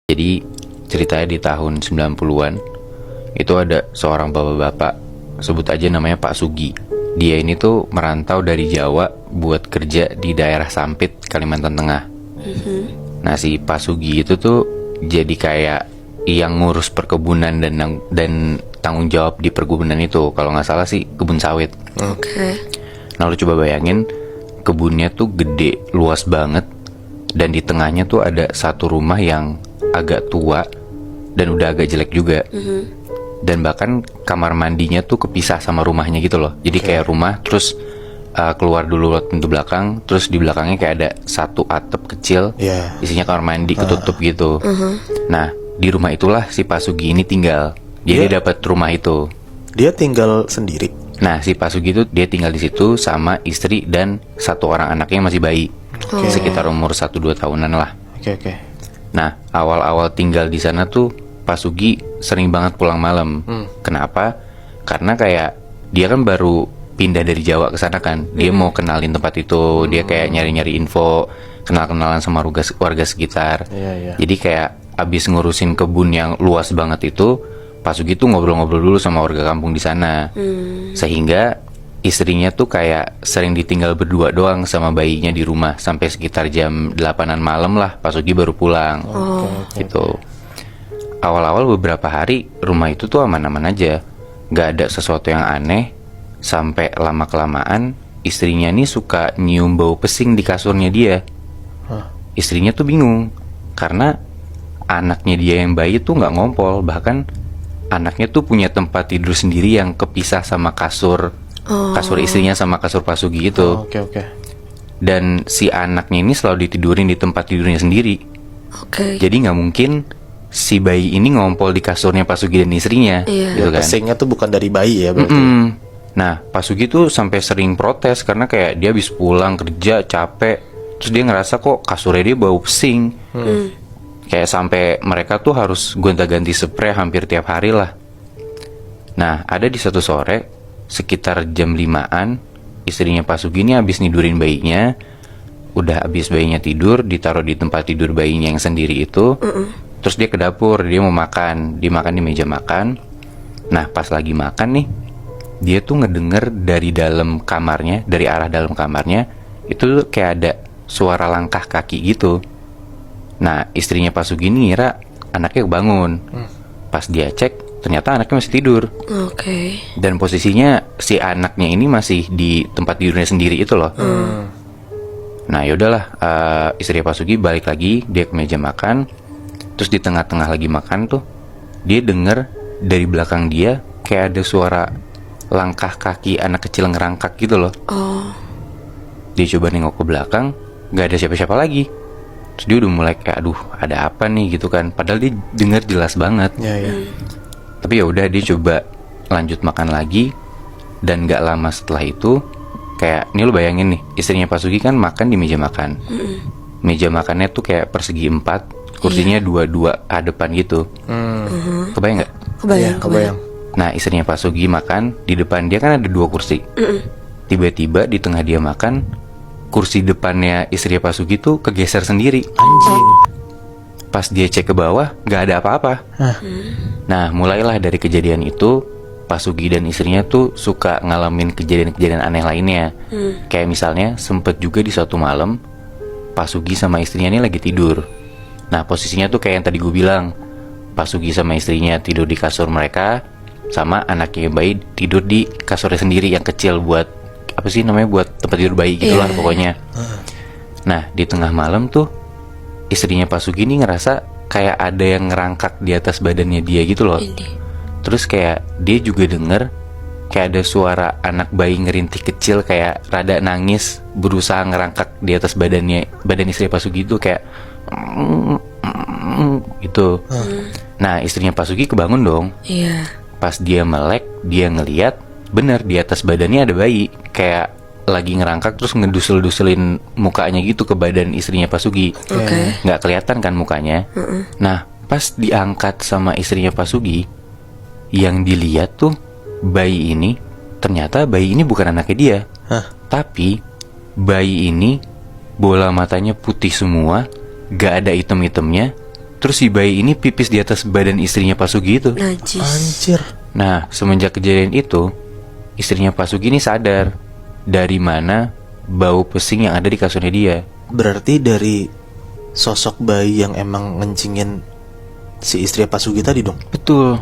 Jadi ceritanya di tahun 90-an itu ada seorang bapak-bapak, sebut aja namanya Pak Sugi. Dia ini tuh merantau dari Jawa buat kerja di daerah Sampit, Kalimantan Tengah. Nah, si Pak Sugi itu tuh jadi kayak yang ngurus perkebunan dan tanggung jawab di perkebunan itu. Kalau nggak salah sih kebun sawit. Oke. Nah, lu coba bayangin, kebunnya tuh gede, luas banget, dan di tengahnya tuh ada satu rumah yang agak tua dan udah agak jelek juga. Dan bahkan kamar mandinya tuh kepisah sama rumahnya gitu loh. Jadi kayak rumah terus keluar dulu lewat pintu belakang, terus di belakangnya kayak ada satu atap kecil, isinya kamar mandi ketutup gitu. Nah, di rumah itulah si Pak Sugi ini tinggal. Dia dapat rumah itu. Dia tinggal sendiri. Nah, si Pak Sugi itu dia tinggal di situ sama istri dan satu orang anaknya yang masih bayi, sekitar umur 1-2 tahunan lah. Oke. Nah, awal-awal tinggal di sana tuh Pak Sugi sering banget pulang malam. Kenapa? Karena kayak dia kan baru pindah dari Jawa ke sana kan. Dia mau kenalin tempat itu, dia kayak nyari-nyari info, kenal-kenalan sama warga sekitar. Jadi kayak abis ngurusin kebun yang luas banget itu, Pak Sugi tuh ngobrol-ngobrol dulu sama warga kampung di sana. Sehingga istrinya tuh kayak sering ditinggal berdua doang sama bayinya di rumah sampai sekitar jam 8-an malam lah Pak Sugi baru pulang. Gitu. Awal-awal beberapa hari rumah itu tuh aman-aman aja, gak ada sesuatu yang aneh. Sampai lama-kelamaan istrinya nih suka nyium bau pesing di kasurnya dia. Istrinya tuh bingung karena anaknya dia yang bayi tuh gak ngompol. Bahkan anaknya tuh punya tempat tidur sendiri yang kepisah sama kasur istrinya sama kasur Pak Sugi itu. Dan si anaknya ini selalu ditidurin di tempat tidurnya sendiri. Jadi nggak mungkin si bayi ini ngompol di kasurnya Pak Sugi dan istrinya. Gitu kan. Pesingnya tuh bukan dari bayi ya berarti. Nah, Pak Sugi tuh sampai sering protes karena kayak dia habis pulang kerja capek, terus dia ngerasa kok kasurnya dia bau pesing. Kayak sampai mereka tuh harus gonta-ganti spray hampir tiap hari lah. Nah, ada di satu sore sekitar jam 5-an, istrinya Pak Sugi ini habis nidurin bayinya. Udah habis bayinya tidur, ditaruh di tempat tidur bayinya yang sendiri itu. Terus dia ke dapur, dia mau makan. Dia makan di meja makan. Nah, pas lagi makan nih, dia tuh ngedenger dari dalam kamarnya, dari arah dalam kamarnya, itu kayak ada suara langkah kaki gitu. Nah, istrinya Pak Sugi ini ngira anaknya kebangun. Pas dia cek, ternyata anaknya masih tidur. Dan posisinya si anaknya ini masih di tempat tidurnya sendiri itu loh. Nah, yaudahlah, istri Pak Sugi balik lagi, dia ke meja makan. Terus di tengah-tengah lagi makan tuh, dia denger dari belakang dia kayak ada suara langkah kaki anak kecil ngerangkak gitu loh. Dia coba nengok ke belakang, gak ada siapa-siapa lagi. Terus dia udah mulai kayak, aduh, ada apa nih gitu kan. Padahal dia denger jelas banget. Tapi ya udah, dia coba lanjut makan lagi. Dan gak lama setelah itu, kayak ini lu bayangin nih, istrinya Pak Sugi kan makan di meja makan. Meja makannya tuh kayak persegi 4, kursinya 2-2 hadapan gitu. Kebayang gak? Kebayang. Nah, istrinya Pak Sugi makan, di depan dia kan ada 2 kursi. Tiba-tiba di tengah dia makan, kursi depannya istri Pak Sugi tuh kegeser sendiri. Anjing. Pas dia cek ke bawah, gak ada apa-apa. Nah, mulailah dari kejadian itu, Pak Sugi dan istrinya tuh suka ngalamin kejadian-kejadian aneh lainnya. Kayak misalnya, sempet juga di suatu malam, Pak Sugi sama istrinya ini lagi tidur. Nah, posisinya tuh kayak yang tadi gue bilang, Pak Sugi sama istrinya tidur di kasur mereka, sama anaknya yang bayi tidur di kasurnya sendiri yang kecil buat apa sih namanya, buat tempat tidur bayi gitulah pokoknya. Nah, di tengah malam tuh istrinya Pak Sugi ini ngerasa kayak ada yang ngerangkak di atas badannya dia gitu loh. Terus kayak dia juga denger kayak ada suara anak bayi ngerintih kecil, kayak rada nangis, berusaha ngerangkak di atas badan istri Pak Sugi itu kayak gitu. Nah, istrinya Pak Sugi kebangun dong. Pas dia melek, dia ngeliat bener di atas badannya ada bayi, kayak lagi ngerangkak terus ngedusel-duselin mukanya gitu ke badan istrinya Pak Sugi. Nggak kelihatan kan mukanya. Nah, pas diangkat sama istrinya Pak Sugi, yang dilihat tuh bayi ini, ternyata bayi ini bukan anaknya dia. Tapi bayi ini bola matanya putih semua, gak ada item-itemnya. Terus si bayi ini pipis di atas badan istrinya Pak Sugi itu. Najis. Anjir. Nah, semenjak kejadian itu, istrinya Pak Sugi ini sadar dari mana bau pesing yang ada di kasurnya dia. Berarti dari sosok bayi yang emang ngencingin si istri Pak Sugi tadi dong. Betul.